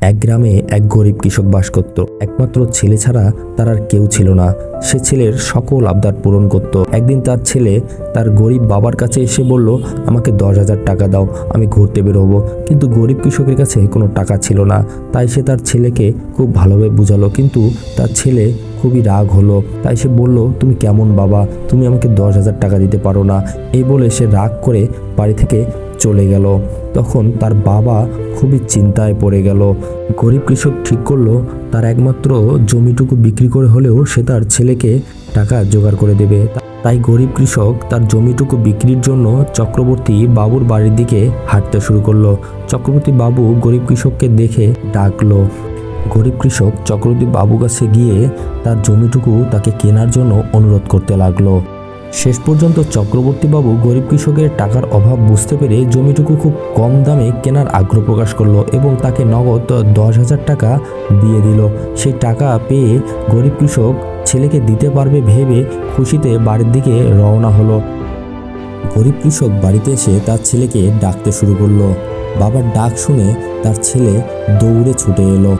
এক গ্রামে এক গরিব কৃষক বাস করত। একমাত্র ছেলে ছাড়া তার আর কেউ ছিল না। সে ছেলের সকল আবদার পূরণ করত। একদিন তার ছেলে তার গরিব বাবার কাছে এসে বলল, আমাকে 10,000 টাকা দাও, আমি ঘুরতে বেরোবো। কিন্তু গরিব কৃষকের কাছে কোনো টাকা ছিল না। তাই সে তার ছেলেকে খুব ভালোভাবে বুঝালো, কিন্তু তার ছেলে খুবই রাগ হলো। তাই সে বলল, তুমি কেমন বাবা, তুমি আমাকে 10,000 টাকা দিতে পারো না। এই বলে সে রাগ করে বাড়ি থেকে চলে গেল। তখন তার বাবা খুবই চিন্তায় পড়ে গেল। গরিব কৃষক ঠিক করলো তার একমাত্র জমিটুকু বিক্রি করে হলেও সে তার ছেলেকে টাকা জোগাড় করে দেবে। তাই গরিব কৃষক তার জমিটুকু বিক্রির জন্য চক্রবর্তী বাবুর বাড়ির দিকে হাঁটতে শুরু করলো। চক্রবর্তী বাবু গরিব কৃষককে দেখে ডাকলো। গরিব কৃষক চক্রবর্তী বাবুর কাছে গিয়ে তার জমিটুকু তাকে কেনার জন্য অনুরোধ করতে লাগলো। শেষ পর্যন্ত চক্রবর্তী বাবু গরিব কৃষকের টাকার অভাব বুঝতে পেরে জমিটুকু খুব কম দামে কেনার আগ্রহ প্রকাশ করলো এবং তাকে নগদ 10,000 টাকা দিয়ে দিল। সেই টাকা পেয়ে গরিব কৃষক ছেলেকে দিতে পারবে ভেবে খুশিতে বাড়ির দিকে রওনা হলো। গরিব কৃষক বাড়িতে এসে তার ছেলেকে ডাকতে শুরু করলো। বাবার ডাক শুনে তার ছেলে দৌড়ে ছুটে এলো।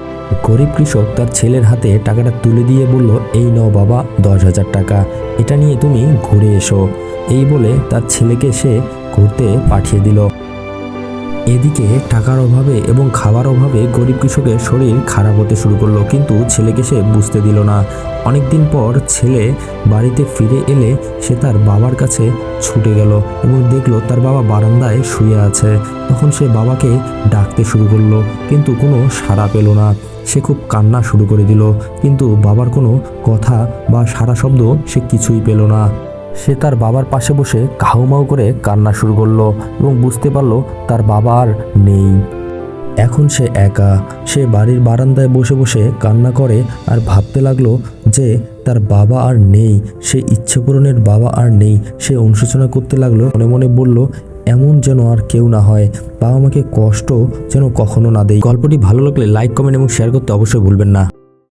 গরিব কৃষক তার ছেলের হাতে টাকাটা তুলে দিয়ে বলল, এই নাও বাবা 10,000 টাকা, এটা নিয়ে তুমি ঘুরে এসো। এই বলে তার ছেলেকে সে ঘুরতে পাঠিয়ে দিল। এদিকে টাকার অভাবে এবং খাবার অভাবে গরিব কৃষকের শরীর খারাপ হতে শুরু করলো, কিন্তু ছেলেকে সে বুঝতে দিল না। অনেকদিন পর ছেলে বাড়িতে ফিরে এলে সে তার বাবার কাছে ছুটে গেল এবং দেখলো তার বাবা বারান্দায় শুয়ে আছে। তখন সে বাবাকে ডাকতে শুরু করলো, কিন্তু কোনো সাড়া পেল না। সে খুব কান্না শুরু করে দিল, কিন্তু বাবার কোনো কথা বা সাড়া শব্দ সে কিছুই পেল না। সে তার বাবার পাশে বসে কাহুমাউ করে কান্না শুরু করলো এবং বুঝতে পারলো তার বাবা আর নেই। এখন সে একা। সে বাড়ির বারান্দায় বসে বসে কান্না করে আর ভাবতে লাগলো যে তার বাবা আর নেই, সে ইচ্ছে পূরণের বাবা আর নেই। সে অনুশোচনা করতে লাগলো, মনে মনে বলল, এমন যেন আর কেউ না হয়, বাবা আমাকে কষ্ট যেন কখনো না দেয়। গল্পটি ভালো লাগলে লাইক, কমেন্ট এবং শেয়ার করতে অবশ্যই ভুলবেন না।